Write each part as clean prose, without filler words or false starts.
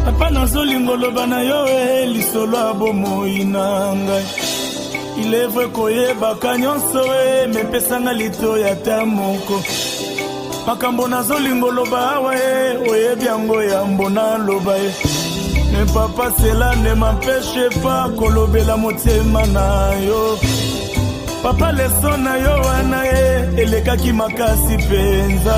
Papa nazolingo loba na yo lisolo abomoi na ngai. Il est vrai koyebaka nyonso mepesanga lito ya ta moko. Makambo nazolingo loba awa oyebi yango ya mbona loba Mais papa cela ne m'empêche pas kolobela motema na yo. Papa leso na yo wana elekaki makasi penza.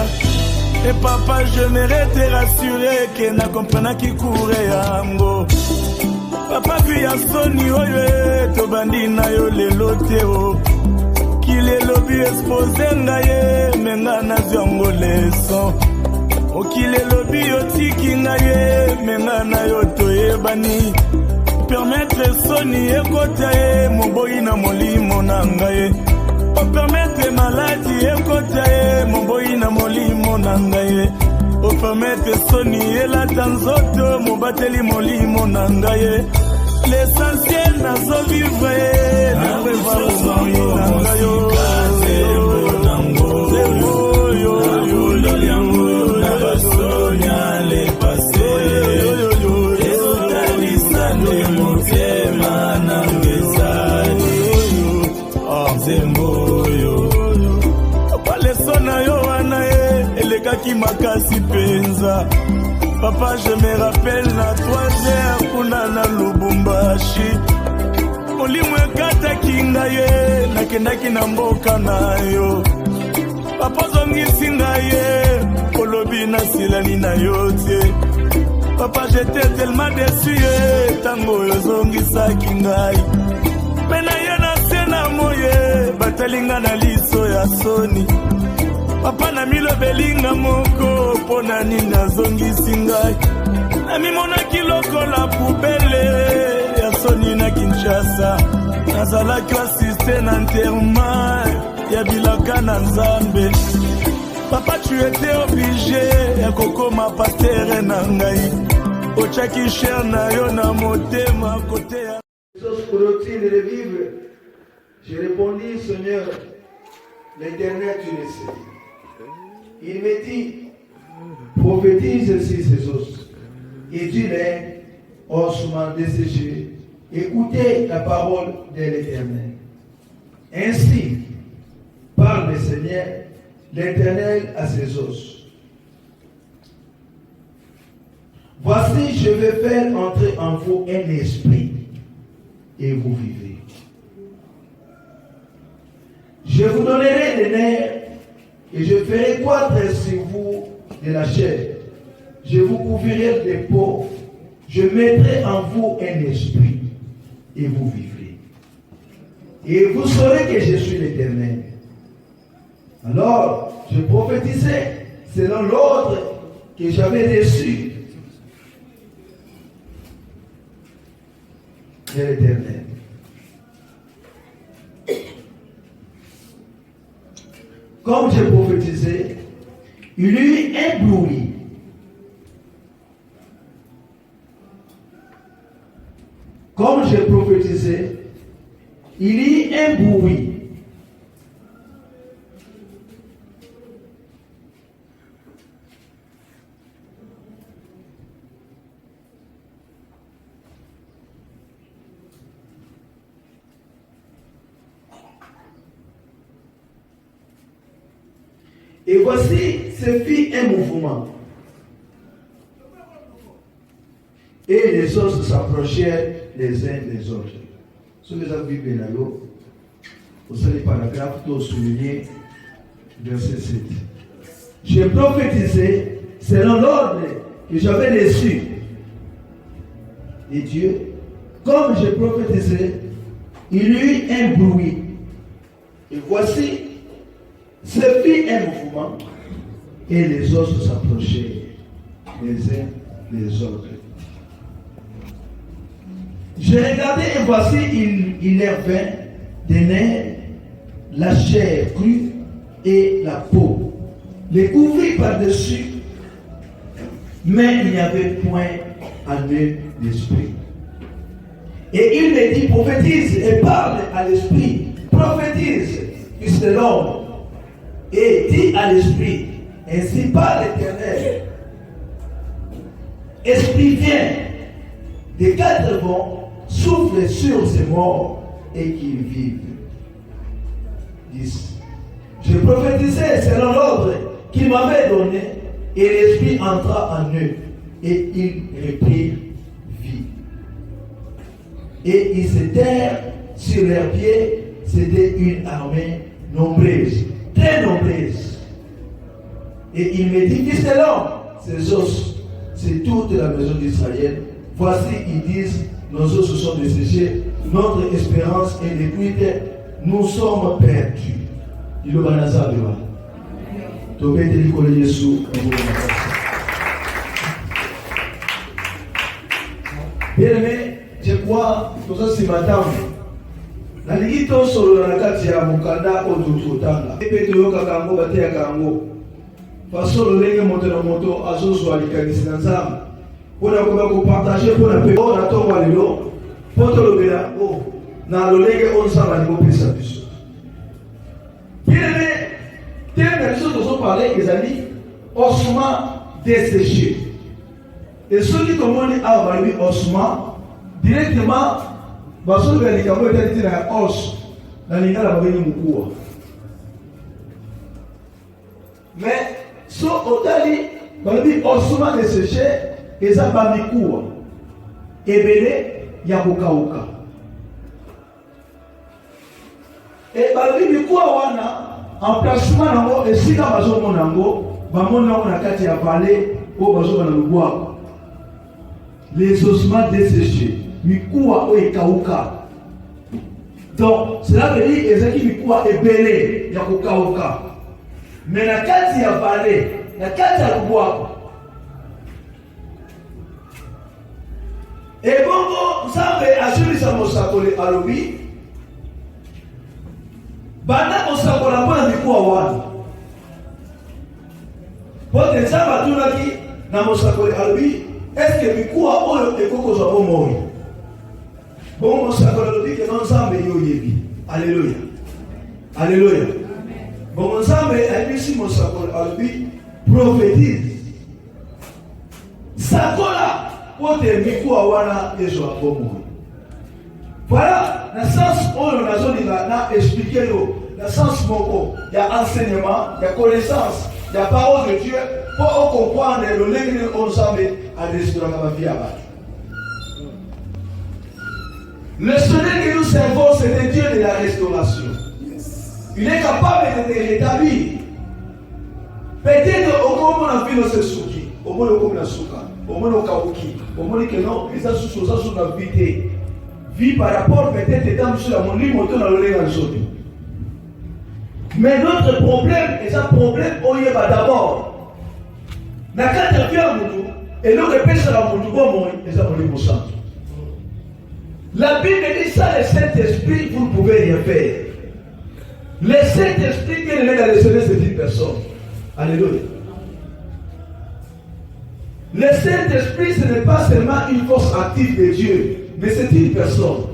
Et papa j'aimerais te rassurer que na comprena ki kure yango. Papa via soni oye tobandi na yo lelo te o. Kile lobi expose ngaye menga na zongo leso. O kile lobi otiki ngaye menga na yo toyebani. Permettre soni ekota moboyi na molimo na ngaye. O permettre maladie ekota moboyi na molimo na ngaye. O permettre soni elata nzoto mobateli molimo na ngaye. L'essentiel nazo vivre na revolver na ngayo. Qui makasi penza. Papa je me rappelle na 3h kuna na Lubumbashi. Molimo ekata kingaye nakendaki na mboka na yo. Papa zongisi ngaye kolobi na silani na yo te. Papa j'étais tellement déçu tango yo zongisaki ngai. Mena ye na sena moye batalinga na liso ya soni. Papa na milo belinga moko pona nina zongisi ngai. Na mimona kiloko la poubelle ya soni na Kinshasa. Nazalaki assisté na enterrement ya bilaka na Nzambe. Papa tu étais obligé ya kokoma pasteur na ngai. Ochaki cher na yo na motema côté ya. Faut-il revivre? J'ai répondu, Seigneur, l'Éternel tu le sais. Il me dit, prophétise sur ces os et dis-les ossements desséchés, écoutez la parole de l'Éternel. Ainsi parle le Seigneur, l'Éternel à ses os. Voici, je vais faire entrer en vous un esprit et vous vivez. Je vous donnerai des nerfs et je ferai croître sur vous de la chair. Je vous couvrirai des peaux. Je mettrai en vous un esprit et vous vivrez. Et vous saurez que je suis l'Éternel. Alors, je prophétisais selon l'ordre que j'avais reçu de l'Éternel. Comme j'ai prophétisé, il y eut un bruit. Comme j'ai prophétisé, il y eut un bruit. Et voici, ce fit un mouvement. Et les os s'approchèrent les uns des autres. Si vous avez vu Benalo, vous allez paragraphe tout souligner, verset 7. J'ai prophétisé selon l'ordre que j'avais reçu de Dieu. Comme j'ai prophétisé, il y eut un bruit. Et voici, ce fit un mouvement et les os s'approchaient les uns des autres. J'ai regardé et voici il leur vint des nerfs, la chair crue et la peau, les couvrit par-dessus, mais il n'y avait point en eux l'esprit. Et il me dit, prophétise et parle à l'esprit, prophétise, puisque l'homme. Et dit à l'esprit, ainsi parle l'Éternel. esprit vient des 4 vents, souffle sur ces morts et qu'ils vivent. 10. Je prophétisais selon l'ordre qu'il m'avait donné, et l'esprit entra en eux, et ils reprirent vie. Et ils s'étèrent sur leurs pieds. C'était une armée nombreuse, très nombreuse. Et il me dit, fils de l'homme, ces os, c'est toute la maison d'Israël. Voici, ils disent, nos os se sont desséchés, notre espérance est détruite, nous sommes perdus. Il va dans sa vie. Bien aimé, je crois que ça c'est matin. La ligito solo na kati ya mukanda otututanga. Epe toyoka kango bateya kango. Fasolo lenge moto na moto azozo alikanisi na nzambe. Pona koba ko partager pona pe na tongo lelo. Poto lobela o na lolenge onsala ni kopesa biso. Bien-aimé, telle chose dont on parlait, les amis, ossements desséchés. Et ceux qui commandent à avoir ossements, directement, parce que les cameaux étaient dit dans os, dans les gars, la mabeni moukoua. Mais, so otali, dans le dit ossements desséchés, et ça va mikoua. Et belé, yabukaouka. Et balobi bikuwa wana emplacement nango esika bazomona nango bamona nango na kati ya vallée oyo bazomona lubwaku les ossements desséchés mikuwa oyo ekauka. Donc cela veut dire ezalaki mikuwa ebele ya kokauka, mais na kati ya vallée na kati ya lubwaku ebongo nzambe azwilisa mosakoli alobi banda osakola mpona mikuwa wana po te nzambe atunaki na mosakoli alobi eske mikuwa oyo ekokozwa bomoi bongo mosakoli alobi keno nzambe yo oyebi. Alleluya, alleluya. Bongo nzambe ayebisi mosakoli alobi prophétise sakola po te mikuwa wana ezwa bomoi. Voilà, dans le sens où on a expliqué dans le sens moko, il y a enseignement, il y a connaissance, il y a parole de Dieu pour comprendre le langue qu'on s'appelle à restaurer la vie à bas. Le Seigneur que nous servons, c'est le Dieu de la restauration. Il est capable de te rétablir. Peut-être au moment où on a vu nos soucis, au moment où on a souka, au moment où on a kauki, au moment où on a souci, on a vité. Vie par rapport peut-être dans sur la monnaie moto dans le réseau. Mais notre problème est un problème où il y a d'abord. Na kata via mutu et le repêche la mutu bon et ça on est sang. La Bible dit ça, le Saint-Esprit vous ne pouvez rien faire. Le Saint-Esprit qui est dans le Seigneur c'est une personne. Alléluia. Le Saint-Esprit ce n'est pas seulement une force active de Dieu. Mais c'est une personne.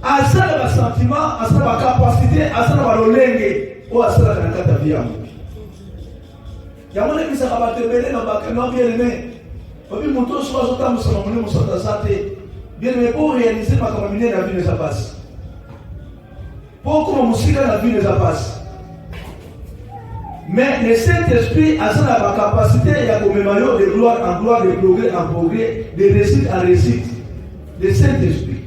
À ça, le sentiment, à ça, la capacité, à ça, la lolenge, ou à ça, la kata via. Il y a mon ami, ça va te mêler dans ma caméra bien aimé. Puis, mon tour soit au temps, nous sommes venus, nous sommes santé. Bien aimé, pour réaliser ma communauté, la vie de sa passe. Pour comment musique, la vie de sa passe. Mais le Saint-Esprit a ça, la capacité, il y a comme maillot de gloire en gloire, de progrès en progrès, de réussite en réussite. Le Saint-Esprit.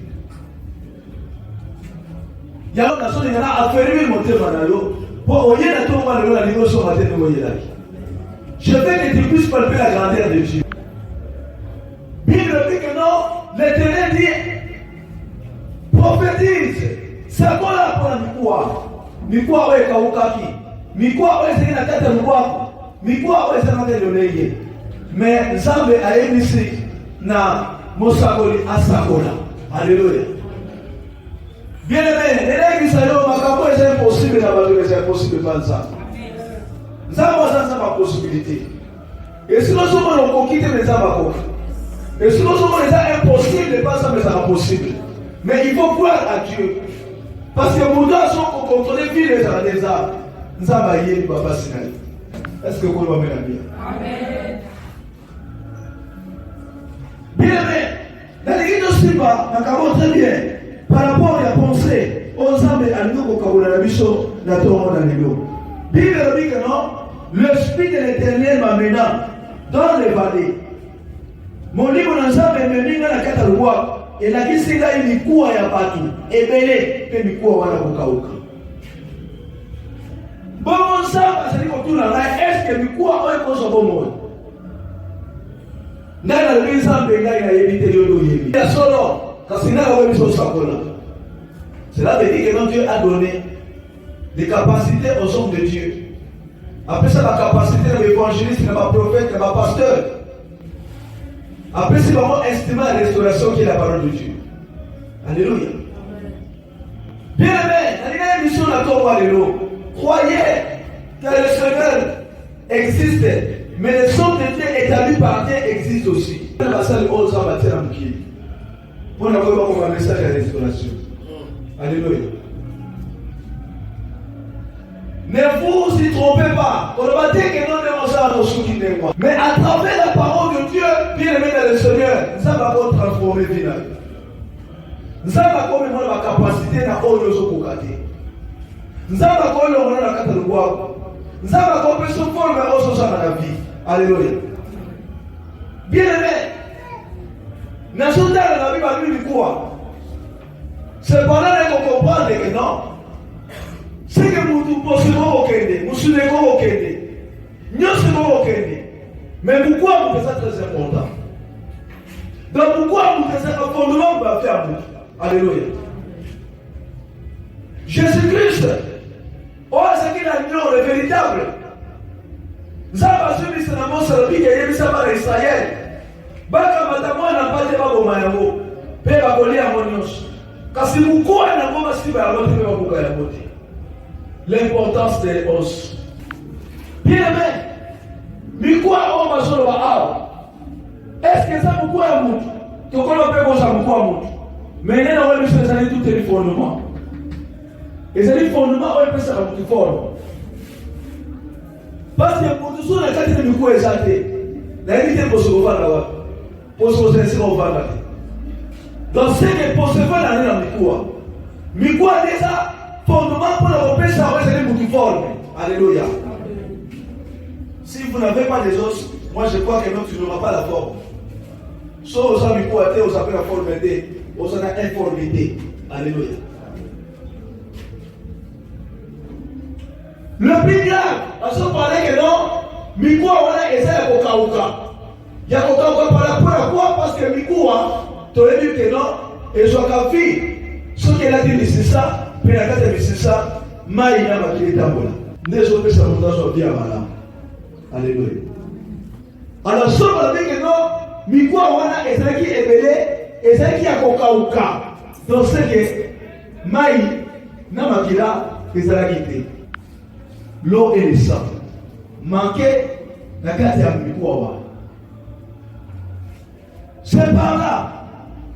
Il y a une personne qui a affairé mon thème pour oyer la tombe à la niveau sur ma tête de Moyela. Je veux que tu puisses palper la grandeur de Dieu. Bible dit que non, l'Éternel dit prophétise. C'est quoi là pour la mikoua? Mikoua ouais kaukaki. Mikoua ouais c'est la tête de mikoua. Mikoua ouais c'est la tête de l'oreille. Mais Nzambe a émis na mosakoli asakola. Alléluia. Bien aimé, l'église c'est impossible d'avoir c'est impossible de ça. Nzambe ça pas possibilité. Et si nous sommes en quitter les Nzambe. Et si nous sommes impossible de pas ça mais ça pas possible. Mais il faut croire à Dieu. Parce que nous devons contrôler vie des arbres. Nzambe yé papa Sinai. Est-ce que vous m'avez bien? Amen. Simba, très bien. Par rapport à la pensée, aux hommes et à nous, au la mission, la tour dans les lots. Bible dit que non, l'Esprit de l'Éternel m'amena dans les vallées. Mon livre n'a jamais mené dans la catalogue. Et la vie, c'est là, il y a quoi à Batou. Et belé, il y a quoi à Bokaoka. Bon, ça, c'est qu'on tourne là. Est-ce que il y a quoi à Bokaoka? N'a pas de raison de gagner à éviter le lot. Il y a solo, quand c'est là où ils sont sacola. Cela veut dire que notre Dieu a donné des capacités aux hommes de Dieu. Après ça, la capacité de l'évangéliste, de ma prophète, de ma pasteur. Après, c'est vraiment instrument de restauration qui est la parole de Dieu. Alléluia. Bien aimé, la mission de la Torah, croyez que le Seigneur existe, mais les hommes de Dieu établis par Dieu existent aussi. La salle aux hommes à terre en qui pour ne pas avoir un message de restauration. Alléluia. Ne vous y trompez pas. On va dire que nous devons savoir nos soucis de moi. Mais à travers la parole de Dieu, bien aimé dans le Seigneur, nous allons transformer le village. Nous allons avoir la capacité à ouvrir nos côtés. Nous allons avoir la capacité de voir. Nous allons avoir ce forme à la vie. Alléluia. Bien aimé, nous sommes dans la Bible du quoi? C'est pendant qu'on comprend que non. C'est que nous possédons au Kende, nous soutenons au Kende, nous sommes au Kende. Mais pourquoi vous faites ça très important? Donc pourquoi vous faites ça un fondement va faire vous? Alléluia. Jésus-Christ, oh c'est qu'il a l'union le véritable. Nous avons suivi ce nom sur le pied et il par Israël. Baka matamwa n'a pas de babo mayamo, pe bakoli à monios. Kasi pourquoi n'a pas si ba moté ba buka ya moté. L'importance des os. Bien aimé, mais quoi on va sur le haut? Est-ce que ça vous quoi moutou? Tu connais pas comment ça vous quoi moutou? Mais il y a une chose qui tout est fondement. Et c'est le fondement où il peut ça vous forme. Parce que pour tout ça, la qualité de quoi exalté. La vérité pour se voir là-bas. Pour se laisser voir là-bas. Donc c'est que pour se voir là-bas dans le quoi. Mais quoi déjà? Fondement pour l'Europe, ça va être multiforme. Alléluia. Si vous n'avez pas des os, moi je crois que non, tu n'auras pas la forme. Sauf aux amis quoi, aux appels la formité, aux informité. Alléluia. Le plus grave, parce qu'on parlait que non, Mikoua, on a essayé à Kokaouka. Il y a Kokaouka par rapport à quoi? Parce que Mikoua, tu aurais dit que non, et je crois que ce qu'elle a dit, c'est ça. Mais la carte de ça, maïna makili tambola. N'est-ce pas que ça nous a bien malin? Alléluia. Alors, ce qu'on a dit que non, Mikoua, on a essayé qui est belé, essayé qui a Kokaouka. Donc, c'est que maïna makila, essayé qui était. L'eau et le sang. Manquer la carte de Mikoua. C'est par là.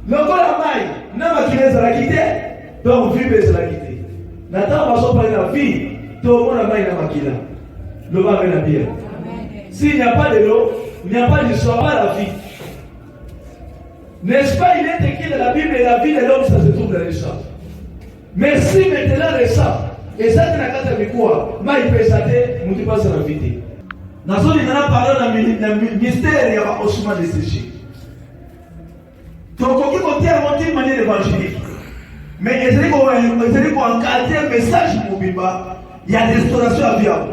Le corps de maï, n'a makila essayé qui était. Donc, vie est la quitté. Nathan va parler de la vie. Tout le monde a maïna makila. L'eau va venir bien. S'il n'y a pas de l'eau, il n'y a pas d'histoire, pas la vie. N'est-ce pas, il est écrit dans la Bible et la vie de l'homme, ça se trouve dans les champs. Mais si maintenant les champs, et ça, c'est la carte de quoi? Maï peut s'attendre, nous ne pas la vie. Dans ce qu'il y a parlé dans le mystère, il y a aussi mal desséché. Donc, on peut dire une manière d'évangélique. Mais c'est qu'on encadrer un message pour Bimba, il y a des restaurations à vivre.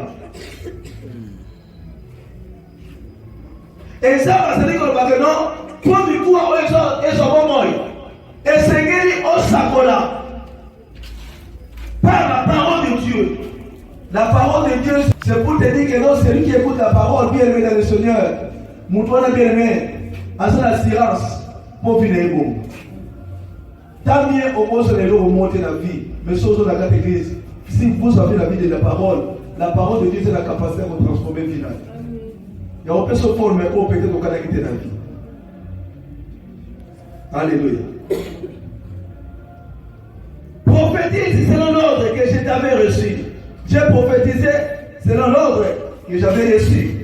Et ça, c'est dire qu'on va dire non, pour du coup, ils sont bons. Et c'est guéri au sacola. Par la parole de Dieu. La parole de Dieu, c'est pour te dire que non, c'est lui qui écoute la parole, bien aimé dans le Seigneur. Mon toi, bien aimé, à son assurance, pour venir bon. Tant mieux au moins sur les lots remonter la vie, mais sur la carte église. Si vous avez la vie de la parole de Dieu, c'est la capacité de vous transformer le final. Et on peut se former pour peut-être au cas quitter la vie. Alléluia. Prophétise selon l'ordre que je t'avais reçu. J'ai prophétisé selon l'ordre que j'avais reçu.